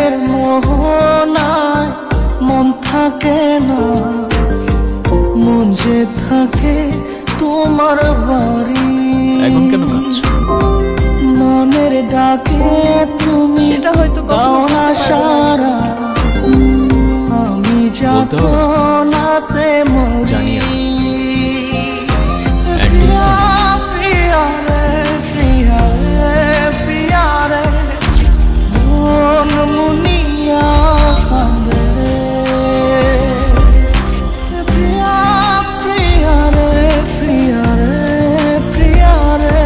মনের মোহনায় মন থাকে না, মন যে থাকে তোমার বাড়ি। এখন কেন কাঁদছো? মনের ডাকে তুমি দাও না সারা, আমি যাতো নাতে মরি। প্রিয়া রে প্রিয়া রে প্রিয়া রে মন মুনিয়া কাঁদে রে। প্রিয়া প্রিয়া রে প্রিয়া রে প্রিয়া রে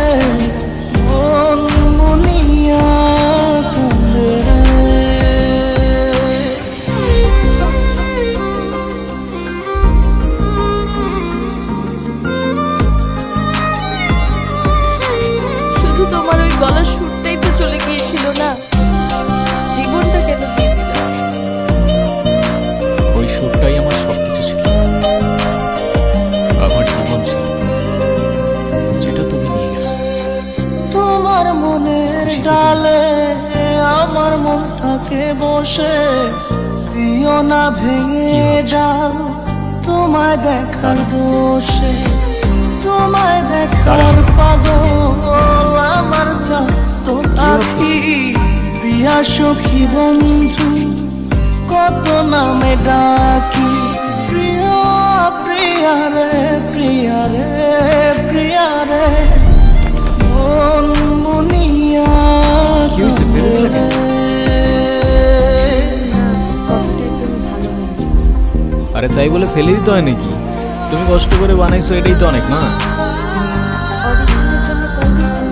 মন মুনিয়া কাঁদে রে। শুধু তোমার ওই গলার সুরটাই তো চলে গিয়েছিল না, জীবনটা কেন দিয়ে দিলে? ওই সুরটাই আমার সবকিছু ছিল, আমার জীবন ছিল, যেটা তুমি নিয়ে গেছো। তোমার মনের ডালে আমার মন থাকে বসে, দিও না ভেঙে ডাল তোমায় দেখার দোষে। তোমায় দেখার পাগল আমার যত আখি, প্রিয়া সখী বন্ধু কত নামে ডাকি। প্রিয়া প্রিয়া রে প্রিয়া রে প্রিয়া রে মন মুনিয়া কথাটা একদমই ভালো হয়নি। আরে তাই বলে ফেলে দিতে হয় নাকি? তুমি কষ্ট করে বানাইছো, এটাই তো অনেক না? অডিশনের জন্য কল দিয়েছেন?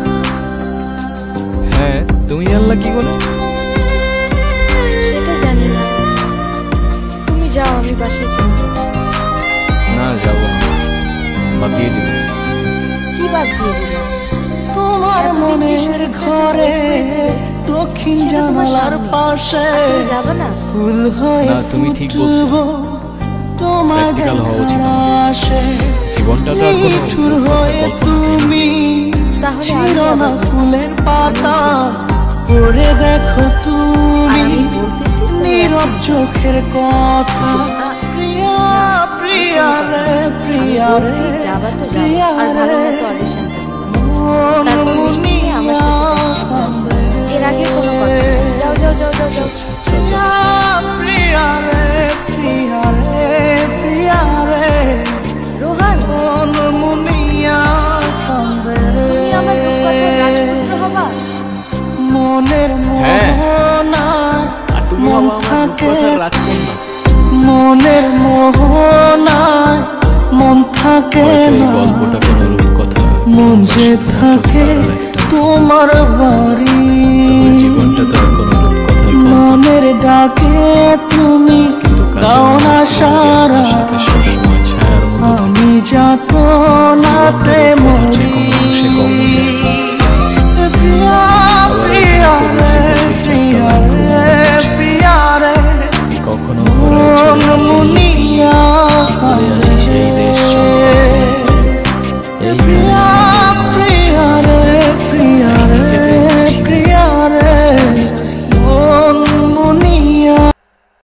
হ্যাঁ, তুমি জানলা কি করে? সেটা জানি না, তুমি যাও, আমি বাসায় চলে যাব। না, যাবো না, বাদ দিয়ে দিব। কি বাদ দিয়ে দিল? তোমার মনের ঘরে দক্ষিণ জানালার পাশে যাবে না? ফুল হয়ে না, তুমি ঠিক বলছো। তোমায় প্র্যাকটিক্যাল হওয়া উচিত দেখার আশে জীবনটা তো আর কোনো নিঠুর হয়ে তুমি ছিল না ফুলের পাতা পড়ে দেখো তুমি নীরব চোখের কথা। প্রিয়া প্রিয়া রে প্রিয়া রে যাবা তো যাও, প্রিয়া আর ভালো রে মতো অডিশন মন তারপর মিষ্টি নিয়ে আমার সাথে এর আগে কোনো কথা না। যাও যাও যাও যাও যাও। প্রিয়া প্রিয়া রে প্রিয়া রে প্রিয়া রে রোহান, মন মুনিয়া কাঁদে রে। তুমি আমার রূপকথার রাজপুত্র হবা? মনের মোহনায় আর তুমি মন হবা আমার থাকে, রূপকথার রাজকন্যা। মনের মোহনায় মন থাকে হয়তো এই না, গল্পটা কোনো রূপকথা, মন যে থাকে তোমার বাড়ি। তবে জীবনটা তো আর কোনো রূপকথার গল্প। মনের ডাকে তুমি কিন্তু কাজের দাও না মানুষ সারা, তোমাদের সাথে সবসময় ছায়ার মতো থাকে। আমি যাতো নাতে জীবনটা রূপকথার যে মরি। কোনো অংশে কম